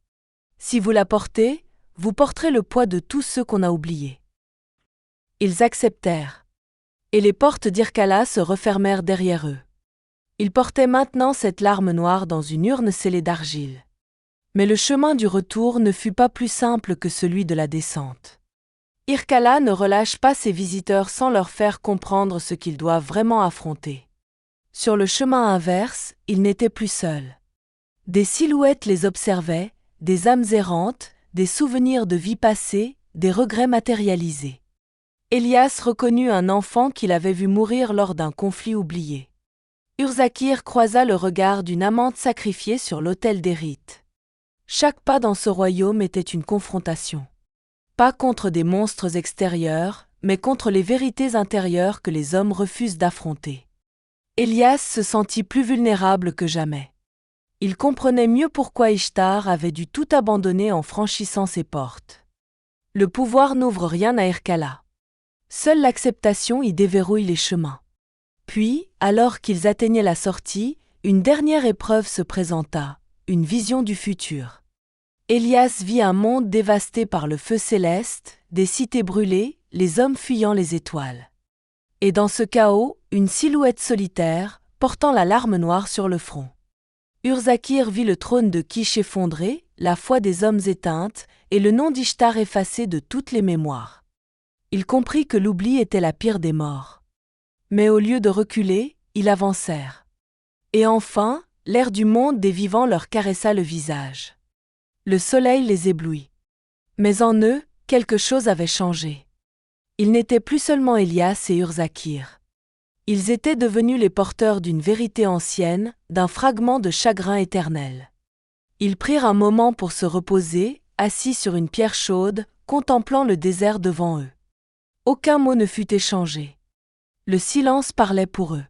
S1: Si vous la portez, vous porterez le poids de tous ceux qu'on a oubliés. Ils acceptèrent. Et les portes d'Irkala se refermèrent derrière eux. Ils portaient maintenant cette larme noire dans une urne scellée d'argile. Mais le chemin du retour ne fut pas plus simple que celui de la descente. Irkala ne relâche pas ses visiteurs sans leur faire comprendre ce qu'ils doivent vraiment affronter. Sur le chemin inverse, ils n'étaient plus seuls. Des silhouettes les observaient, des âmes errantes, des souvenirs de vie passée, des regrets matérialisés. Elias reconnut un enfant qu'il avait vu mourir lors d'un conflit oublié. Urzakir croisa le regard d'une amante sacrifiée sur l'autel des rites. Chaque pas dans ce royaume était une confrontation. Pas contre des monstres extérieurs, mais contre les vérités intérieures que les hommes refusent d'affronter. Elias se sentit plus vulnérable que jamais. Il comprenait mieux pourquoi Ishtar avait dû tout abandonner en franchissant ses portes. Le pouvoir n'ouvre rien à Irkala. Seule l'acceptation y déverrouille les chemins. Puis, alors qu'ils atteignaient la sortie, une dernière épreuve se présenta, une vision du futur. Elias vit un monde dévasté par le feu céleste, des cités brûlées, les hommes fuyant les étoiles. Et dans ce chaos, une silhouette solitaire, portant la larme noire sur le front. Urzakir vit le trône de Kish effondré, la foi des hommes éteinte, et le nom d'Ishtar effacé de toutes les mémoires. Il comprit que l'oubli était la pire des morts. Mais au lieu de reculer, ils avancèrent. Et enfin, l'air du monde des vivants leur caressa le visage. Le soleil les éblouit. Mais en eux, quelque chose avait changé. Ils n'étaient plus seulement Elias et Urzakir. Ils étaient devenus les porteurs d'une vérité ancienne, d'un fragment de chagrin éternel. Ils prirent un moment pour se reposer, assis sur une pierre chaude, contemplant le désert devant eux. Aucun mot ne fut échangé. Le silence parlait pour eux.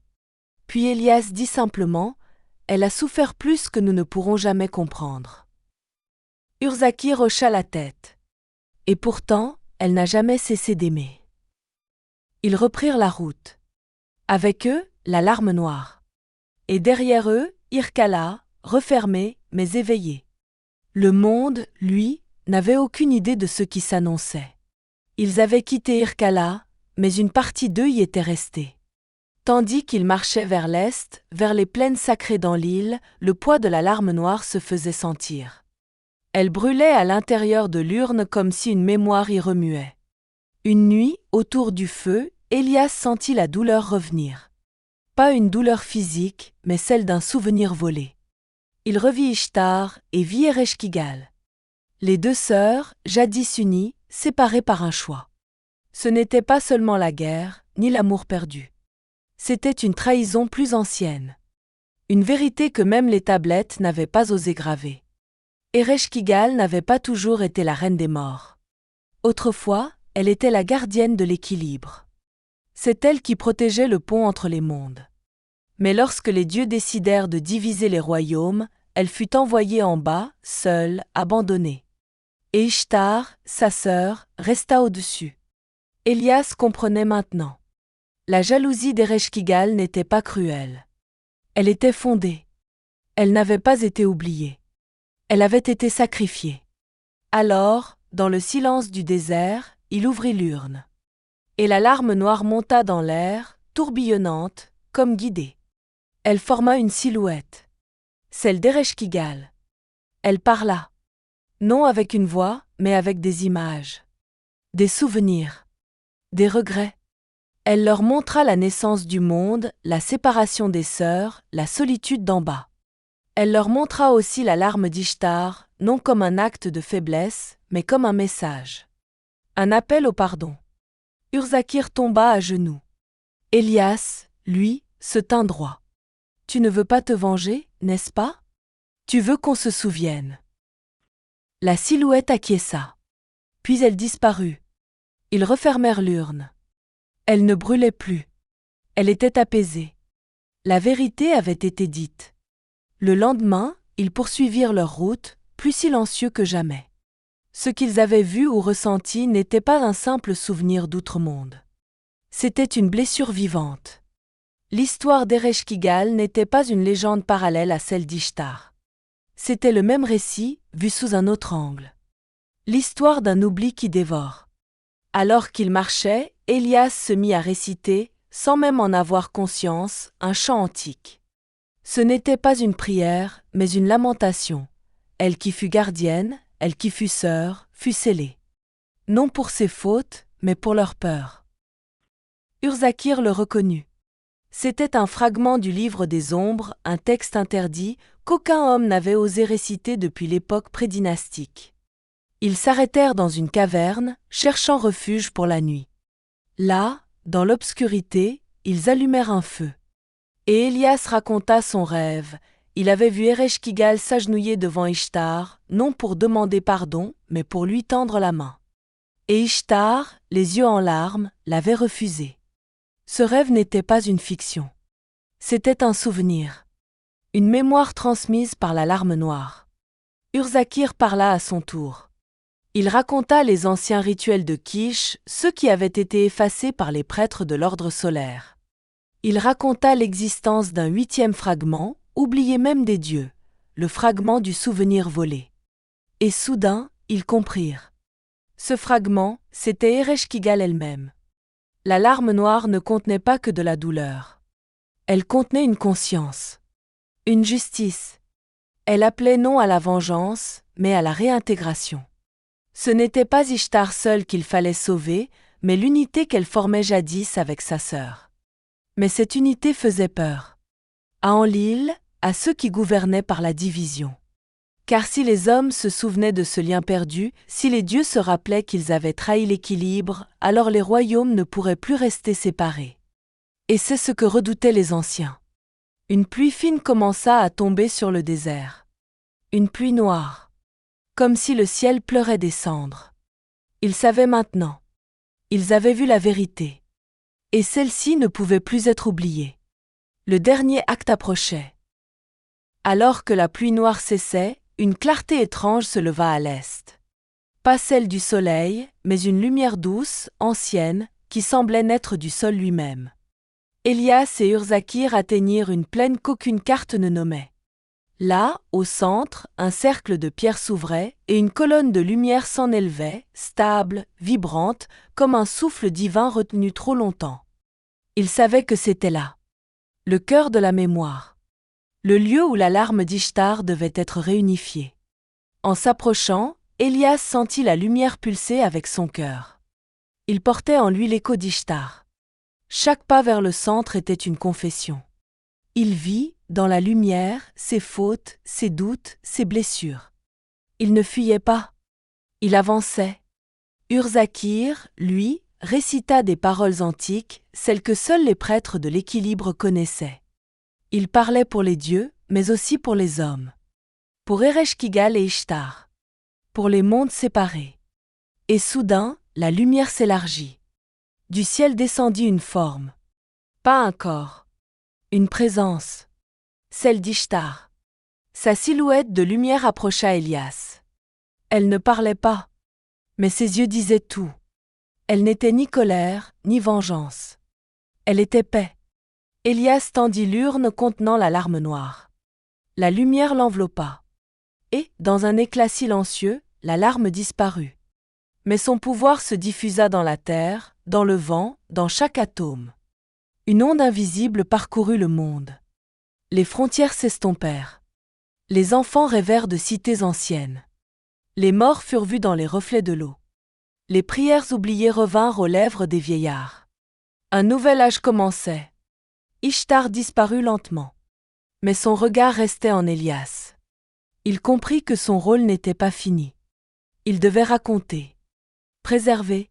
S1: Puis Elias dit simplement « Elle a souffert plus que nous ne pourrons jamais comprendre. » Urzakir hocha la tête. Et pourtant, elle n'a jamais cessé d'aimer. Ils reprirent la route. Avec eux, la larme noire. Et derrière eux, Irkala, refermé, mais éveillé. Le monde, lui, n'avait aucune idée de ce qui s'annonçait. Ils avaient quitté Irkala, mais une partie d'eux y était restée. Tandis qu'ils marchaient vers l'est, vers les plaines sacrées dans l'île, le poids de la larme noire se faisait sentir. Elle brûlait à l'intérieur de l'urne comme si une mémoire y remuait. Une nuit, autour du feu, Elias sentit la douleur revenir. Pas une douleur physique, mais celle d'un souvenir volé. Il revit Ishtar et vit Ereshkigal. Les deux sœurs, jadis unies, séparées par un choix. Ce n'était pas seulement la guerre, ni l'amour perdu. C'était une trahison plus ancienne. Une vérité que même les tablettes n'avaient pas osé graver. Ereshkigal n'avait pas toujours été la reine des morts. Autrefois, elle était la gardienne de l'équilibre. C'est elle qui protégeait le pont entre les mondes. Mais lorsque les dieux décidèrent de diviser les royaumes, elle fut envoyée en bas, seule, abandonnée. Et Ishtar, sa sœur, resta au-dessus. Elias comprenait maintenant. La jalousie d'Ereshkigal n'était pas cruelle. Elle était fondée. Elle n'avait pas été oubliée. Elle avait été sacrifiée. Alors, dans le silence du désert, il ouvrit l'urne. Et la larme noire monta dans l'air, tourbillonnante, comme guidée. Elle forma une silhouette. Celle d'Ereshkigal. Elle parla. Non avec une voix, mais avec des images. Des souvenirs. Des regrets. Elle leur montra la naissance du monde, la séparation des sœurs, la solitude d'en bas. Elle leur montra aussi la larme d'Ishtar, non comme un acte de faiblesse, mais comme un message. Un appel au pardon. Urzakir tomba à genoux. Elias, lui, se tint droit. « Tu ne veux pas te venger, n'est-ce pas? Tu veux qu'on se souvienne. » La silhouette acquiesça. Puis elle disparut. Ils refermèrent l'urne. Elle ne brûlait plus. Elle était apaisée. La vérité avait été dite. Le lendemain, ils poursuivirent leur route, plus silencieux que jamais. Ce qu'ils avaient vu ou ressenti n'était pas un simple souvenir d'outre-monde. C'était une blessure vivante. L'histoire d'Ereshkigal n'était pas une légende parallèle à celle d'Ishtar. C'était le même récit, vu sous un autre angle. L'histoire d'un oubli qui dévore. Alors qu'il marchait, Élias se mit à réciter, sans même en avoir conscience, un chant antique. Ce n'était pas une prière, mais une lamentation. Elle qui fut gardienne, elle qui fut sœur, fut scellée. Non pour ses fautes, mais pour leur peur. Urzakir le reconnut. C'était un fragment du livre des ombres, un texte interdit qu'aucun homme n'avait osé réciter depuis l'époque prédynastique. Ils s'arrêtèrent dans une caverne, cherchant refuge pour la nuit. Là, dans l'obscurité, ils allumèrent un feu. Et Élias raconta son rêve. Il avait vu Ereshkigal s'agenouiller devant Ishtar, non pour demander pardon, mais pour lui tendre la main. Et Ishtar, les yeux en larmes, l'avait refusé. Ce rêve n'était pas une fiction. C'était un souvenir. Une mémoire transmise par la larme noire. Urzakir parla à son tour. Il raconta les anciens rituels de Kish, ceux qui avaient été effacés par les prêtres de l'ordre solaire. Il raconta l'existence d'un 8e fragment, oublié même des dieux, le fragment du souvenir volé. Et soudain, ils comprirent. Ce fragment, c'était Ereshkigal elle-même. La larme noire ne contenait pas que de la douleur. Elle contenait une conscience, une justice. Elle appelait non à la vengeance, mais à la réintégration. Ce n'était pas Ishtar seule qu'il fallait sauver, mais l'unité qu'elle formait jadis avec sa sœur. Mais cette unité faisait peur. À Enlil, à ceux qui gouvernaient par la division. Car si les hommes se souvenaient de ce lien perdu, si les dieux se rappelaient qu'ils avaient trahi l'équilibre, alors les royaumes ne pourraient plus rester séparés. Et c'est ce que redoutaient les anciens. Une pluie fine commença à tomber sur le désert. Une pluie noire. Comme si le ciel pleurait des cendres. Ils savaient maintenant. Ils avaient vu la vérité. Et celle-ci ne pouvait plus être oubliée. Le dernier acte approchait. Alors que la pluie noire cessait, une clarté étrange se leva à l'est. Pas celle du soleil, mais une lumière douce, ancienne, qui semblait naître du sol lui-même. Élias et Urzakir atteignirent une plaine qu'aucune carte ne nommait. Là, au centre, un cercle de pierre s'ouvrait et une colonne de lumière s'en élevait, stable, vibrante, comme un souffle divin retenu trop longtemps. Ils savaient que c'était là. Le cœur de la mémoire. Le lieu où la larme d'Ishtar devait être réunifiée. En s'approchant, Élias sentit la lumière pulser avec son cœur. Il portait en lui l'écho d'Ishtar. Chaque pas vers le centre était une confession. Il vit, dans la lumière, ses fautes, ses doutes, ses blessures. Il ne fuyait pas. Il avançait. Urzakir, lui, récita des paroles antiques, celles que seuls les prêtres de l'équilibre connaissaient. Il parlait pour les dieux, mais aussi pour les hommes. Pour Ereshkigal et Ishtar. Pour les mondes séparés. Et soudain, la lumière s'élargit. Du ciel descendit une forme. Pas un corps. Une présence. Celle d'Ishtar. Sa silhouette de lumière approcha Élias. Elle ne parlait pas. Mais ses yeux disaient tout. Elle n'était ni colère, ni vengeance. Elle était paix. Élias tendit l'urne contenant la larme noire. La lumière l'enveloppa. Et, dans un éclat silencieux, la larme disparut. Mais son pouvoir se diffusa dans la terre, dans le vent, dans chaque atome. Une onde invisible parcourut le monde. Les frontières s'estompèrent. Les enfants rêvèrent de cités anciennes. Les morts furent vus dans les reflets de l'eau. Les prières oubliées revinrent aux lèvres des vieillards. Un nouvel âge commençait. Ishtar disparut lentement. Mais son regard restait en Élias. Il comprit que son rôle n'était pas fini. Il devait raconter, préserver,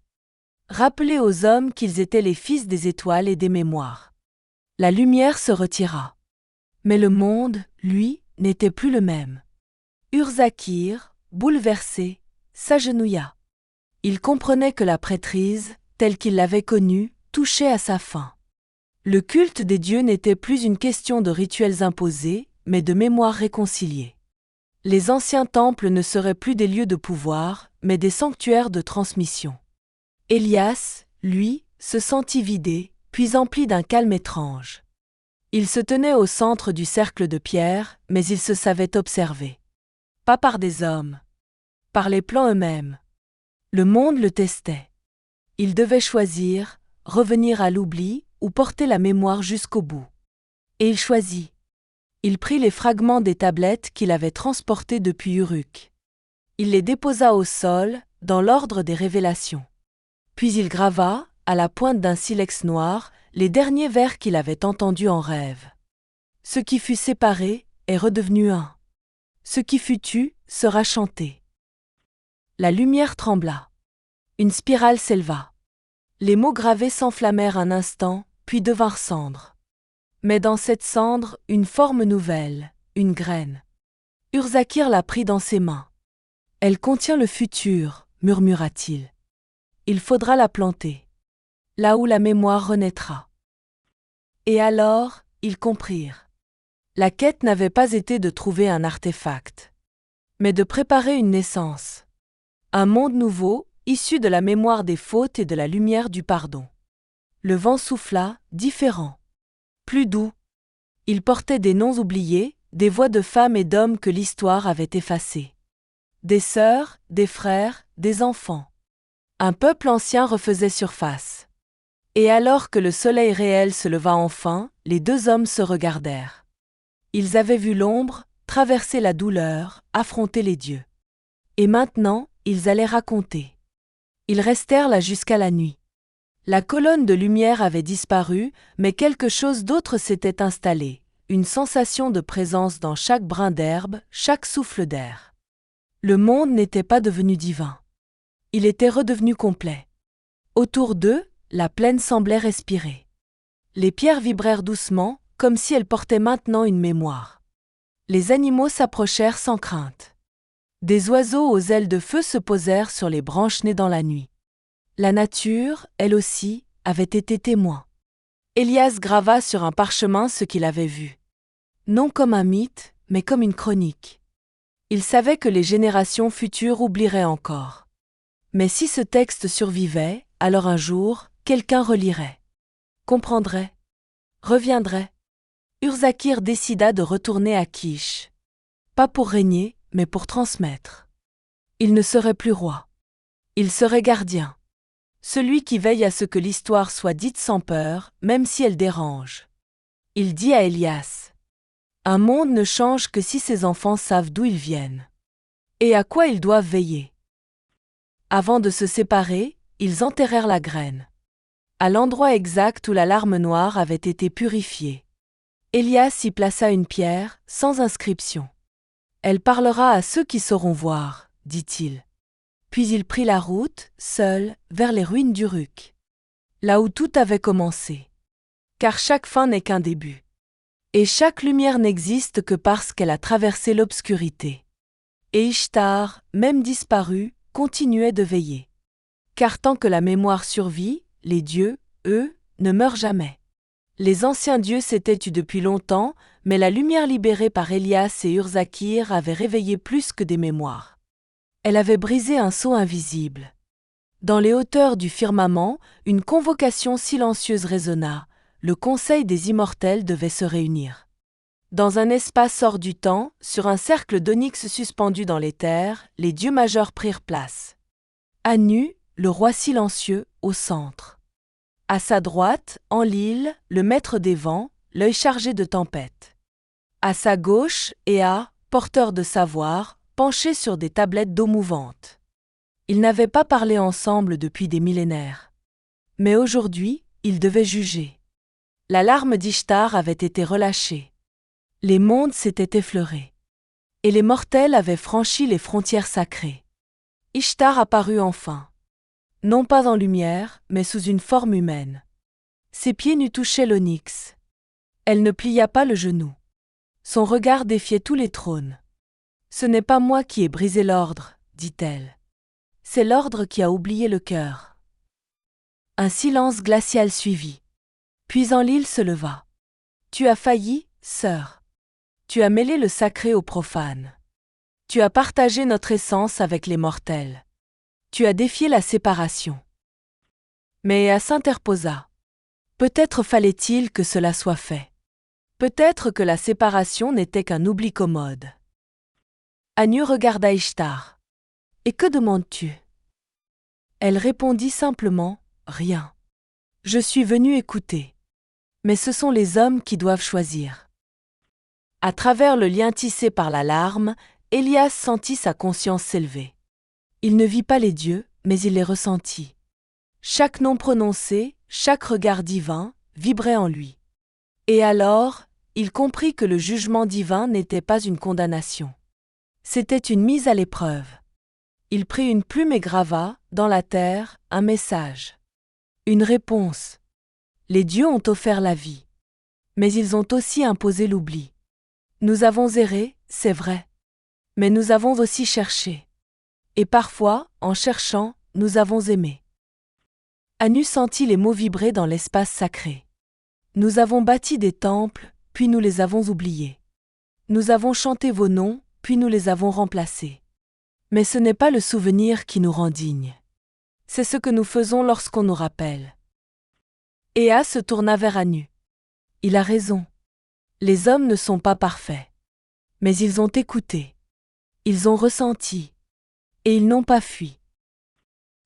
S1: rappeler aux hommes qu'ils étaient les fils des étoiles et des mémoires. La lumière se retira. Mais le monde, lui, n'était plus le même. Urzakir, bouleversé, s'agenouilla. Il comprenait que la prêtrise, telle qu'il l'avait connue, touchait à sa fin. Le culte des dieux n'était plus une question de rituels imposés, mais de mémoire réconciliée. Les anciens temples ne seraient plus des lieux de pouvoir, mais des sanctuaires de transmission. Élias, lui, se sentit vidé, puis empli d'un calme étrange. Il se tenait au centre du cercle de pierre, mais il se savait observé. Pas par des hommes. Par les plans eux-mêmes. Le monde le testait. Il devait choisir, revenir à l'oubli ou porter la mémoire jusqu'au bout. Et il choisit. Il prit les fragments des tablettes qu'il avait transportés depuis Uruk. Il les déposa au sol, dans l'ordre des révélations. Puis il grava, à la pointe d'un silex noir, les derniers vers qu'il avait entendus en rêve. Ce qui fut séparé est redevenu un. Ce qui fut tu sera chanté. La lumière trembla. Une spirale s'éleva. Les mots gravés s'enflammèrent un instant, puis devinrent cendres. Mais dans cette cendre, une forme nouvelle, une graine. Urzakir la prit dans ses mains. « Elle contient le futur, murmura-t-il. Il faudra la planter. Là où la mémoire renaîtra. » Et alors, ils comprirent. La quête n'avait pas été de trouver un artefact, mais de préparer une naissance. Un monde nouveau, issu de la mémoire des fautes et de la lumière du pardon. Le vent souffla, différent. Plus doux. Il portait des noms oubliés, des voix de femmes et d'hommes que l'histoire avait effacés. Des sœurs, des frères, des enfants. Un peuple ancien refaisait surface. Et alors que le soleil réel se leva enfin, les deux hommes se regardèrent. Ils avaient vu l'ombre, traverser la douleur, affronter les dieux. Et maintenant, ils allaient raconter. Ils restèrent là jusqu'à la nuit. La colonne de lumière avait disparu, mais quelque chose d'autre s'était installé, une sensation de présence dans chaque brin d'herbe, chaque souffle d'air. Le monde n'était pas devenu divin. Il était redevenu complet. Autour d'eux, la plaine semblait respirer. Les pierres vibrèrent doucement, comme si elles portaient maintenant une mémoire. Les animaux s'approchèrent sans crainte. Des oiseaux aux ailes de feu se posèrent sur les branches nées dans la nuit. La nature, elle aussi, avait été témoin. Élias grava sur un parchemin ce qu'il avait vu. Non comme un mythe, mais comme une chronique. Il savait que les générations futures oublieraient encore. Mais si ce texte survivait, alors un jour, quelqu'un relirait. Comprendrait. Reviendrait. Urzakir décida de retourner à Kish. Pas pour régner, mais pour transmettre. Il ne serait plus roi. Il serait gardien. Celui qui veille à ce que l'histoire soit dite sans peur, même si elle dérange. Il dit à Élias. Un monde ne change que si ses enfants savent d'où ils viennent. Et à quoi ils doivent veiller. Avant de se séparer, ils enterrèrent la graine. À l'endroit exact où la larme noire avait été purifiée. Élias y plaça une pierre, sans inscription. Elle parlera à ceux qui sauront voir, dit-il. Puis il prit la route, seul, vers les ruines d'Uruk. Là où tout avait commencé. Car chaque fin n'est qu'un début. Et chaque lumière n'existe que parce qu'elle a traversé l'obscurité. Et Ishtar, même disparue, continuait de veiller. Car tant que la mémoire survit, les dieux, eux, ne meurent jamais. Les anciens dieux s'étaient tus depuis longtemps, mais la lumière libérée par Élias et Urzakir avait réveillé plus que des mémoires. Elle avait brisé un sceau invisible. Dans les hauteurs du firmament, une convocation silencieuse résonna. Le conseil des immortels devait se réunir. Dans un espace hors du temps, sur un cercle d'onyx suspendu dans les terres, les dieux majeurs prirent place. Anu, le roi silencieux, au centre. À sa droite, Enlil, le maître des vents, l'œil chargé de tempête. À sa gauche, Ea, porteur de savoir, penché sur des tablettes d'eau mouvante. Ils n'avaient pas parlé ensemble depuis des millénaires. Mais aujourd'hui, ils devaient juger. La larme d'Ishtar avait été relâchée. Les mondes s'étaient effleurés. Et les mortels avaient franchi les frontières sacrées. Ishtar apparut enfin. Non pas en lumière, mais sous une forme humaine. Ses pieds nus touchaient l'onyx. Elle ne plia pas le genou. Son regard défiait tous les trônes. « Ce n'est pas moi qui ai brisé l'ordre, dit-elle. C'est l'ordre qui a oublié le cœur. » Un silence glacial suivit. Puis Enlil se leva. « Tu as failli, sœur. Tu as mêlé le sacré au profane. Tu as partagé notre essence avec les mortels. Tu as défié la séparation. Mais Ea s'interposa. Peut-être fallait-il que cela soit fait. Peut-être que la séparation n'était qu'un oubli commode. Anu regarda Ishtar. Et que demandes-tu? Elle répondit simplement, rien. Je suis venue écouter. Mais ce sont les hommes qui doivent choisir. À travers le lien tissé par la larme, Élias sentit sa conscience s'élever. Il ne vit pas les dieux, mais il les ressentit. Chaque nom prononcé, chaque regard divin, vibrait en lui. Et alors, il comprit que le jugement divin n'était pas une condamnation. C'était une mise à l'épreuve. Il prit une plume et grava, dans la terre, un message. Une réponse. Les dieux ont offert la vie. Mais ils ont aussi imposé l'oubli. Nous avons erré, c'est vrai. Mais nous avons aussi cherché. Et parfois, en cherchant, nous avons aimé. Anu sentit les mots vibrer dans l'espace sacré. Nous avons bâti des temples, puis nous les avons oubliés. Nous avons chanté vos noms, puis nous les avons remplacés. Mais ce n'est pas le souvenir qui nous rend dignes. C'est ce que nous faisons lorsqu'on nous rappelle. Ea se tourna vers Anu. Il a raison. Les hommes ne sont pas parfaits. Mais ils ont écouté. Ils ont ressenti. Et ils n'ont pas fui.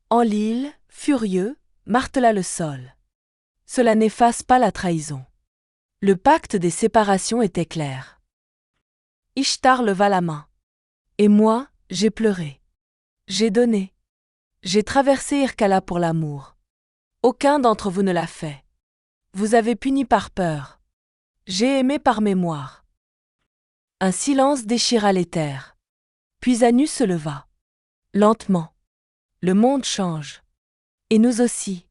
S1: Enlil, furieux, martela le sol. Cela n'efface pas la trahison. Le pacte des séparations était clair. Ishtar leva la main. Et moi, j'ai pleuré. J'ai donné. J'ai traversé Irkala pour l'amour. Aucun d'entre vous ne l'a fait. Vous avez puni par peur. J'ai aimé par mémoire. Un silence déchira les terres. Puis Anu se leva. Lentement. Le monde change. Et nous aussi.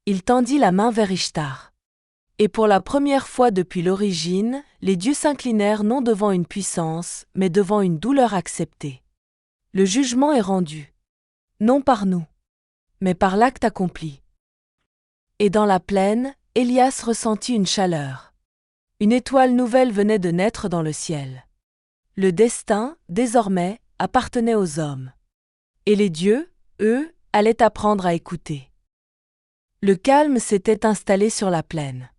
S1: Il tendit la main vers Ishtar. Et pour la première fois depuis l'origine, les dieux s'inclinèrent non devant une puissance, mais devant une douleur acceptée. Le jugement est rendu. Non par nous, mais par l'acte accompli. Et dans la plaine, Élias ressentit une chaleur. Une étoile nouvelle venait de naître dans le ciel. Le destin, désormais, appartenait aux hommes. Et les dieux, eux, allaient apprendre à écouter. Le calme s'était installé sur la plaine.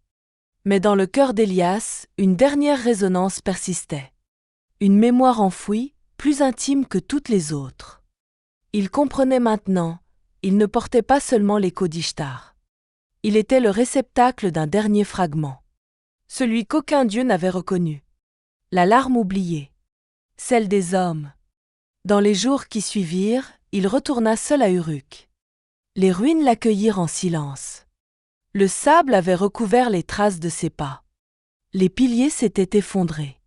S1: Mais dans le cœur d'Élias, une dernière résonance persistait. Une mémoire enfouie, plus intime que toutes les autres. Il comprenait maintenant, il ne portait pas seulement l'écho d'Ishtar. Il était le réceptacle d'un dernier fragment. Celui qu'aucun dieu n'avait reconnu. La larme oubliée. Celle des hommes. Dans les jours qui suivirent, il retourna seul à Uruk. Les ruines l'accueillirent en silence. Le sable avait recouvert les traces de ses pas. Les piliers s'étaient effondrés.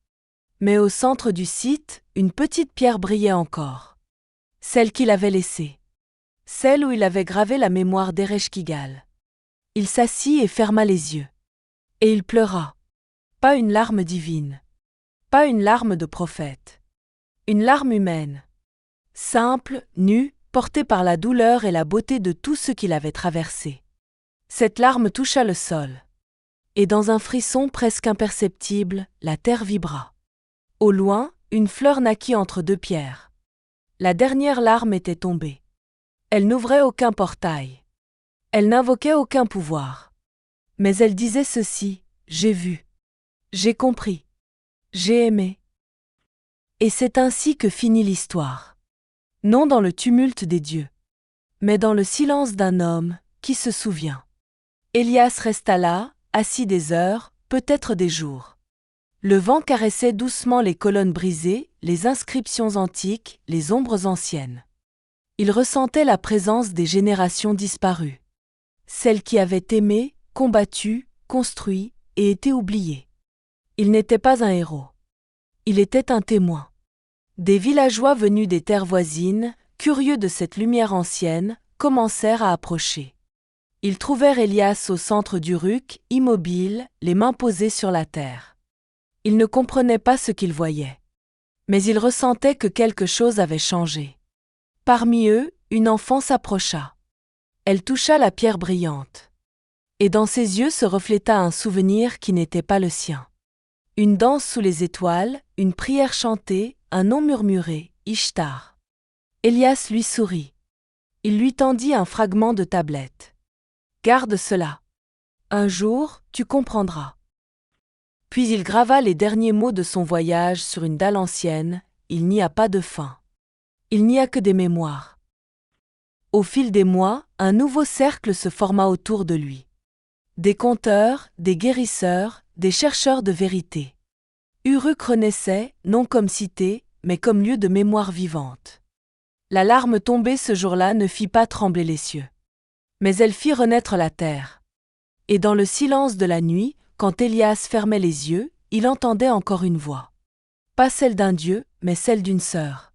S1: Mais au centre du site, une petite pierre brillait encore. Celle qu'il avait laissée. Celle où il avait gravé la mémoire d'Ereshkigal. Il s'assit et ferma les yeux. Et il pleura. Pas une larme divine. Pas une larme de prophète. Une larme humaine. Simple, nue, portée par la douleur et la beauté de tout ce qu'il avait traversé. Cette larme toucha le sol. Et dans un frisson presque imperceptible, la terre vibra. Au loin, une fleur naquit entre deux pierres. La dernière larme était tombée. Elle n'ouvrait aucun portail. Elle n'invoquait aucun pouvoir. Mais elle disait ceci, j'ai vu. J'ai compris. J'ai aimé. Et c'est ainsi que finit l'histoire. Non dans le tumulte des dieux, mais dans le silence d'un homme qui se souvient. Élias resta là, assis des heures, peut-être des jours. Le vent caressait doucement les colonnes brisées, les inscriptions antiques, les ombres anciennes. Il ressentait la présence des générations disparues. Celles qui avaient aimé, combattu, construit et été oubliées. Il n'était pas un héros. Il était un témoin. Des villageois venus des terres voisines, curieux de cette lumière ancienne, commencèrent à approcher. Ils trouvèrent Élias au centre d'Uruk, immobile, les mains posées sur la terre. Ils ne comprenaient pas ce qu'ils voyaient. Mais ils ressentaient que quelque chose avait changé. Parmi eux, une enfant s'approcha. Elle toucha la pierre brillante. Et dans ses yeux se refléta un souvenir qui n'était pas le sien. Une danse sous les étoiles, une prière chantée, un nom murmuré, Ishtar. Élias lui sourit. Il lui tendit un fragment de tablette. Garde cela. Un jour, tu comprendras. Puis il grava les derniers mots de son voyage sur une dalle ancienne. Il n'y a pas de fin. Il n'y a que des mémoires. Au fil des mois, un nouveau cercle se forma autour de lui. Des conteurs, des guérisseurs, des chercheurs de vérité. Uruk renaissait, non comme cité, mais comme lieu de mémoire vivante. La larme tombée ce jour-là ne fit pas trembler les cieux. Mais elle fit renaître la terre. Et dans le silence de la nuit, quand Élias fermait les yeux, il entendait encore une voix. Pas celle d'un dieu, mais celle d'une sœur.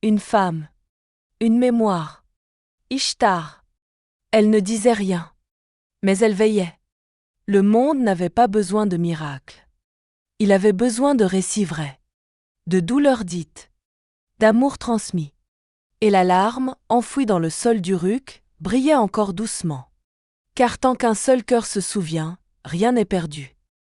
S1: Une femme. Une mémoire. Ishtar. Elle ne disait rien. Mais elle veillait. Le monde n'avait pas besoin de miracles. Il avait besoin de récits vrais. De douleurs dites. D'amour transmis. Et la larme, enfouie dans le sol d'Uruk, brillait encore doucement. Car tant qu'un seul cœur se souvient, rien n'est perdu.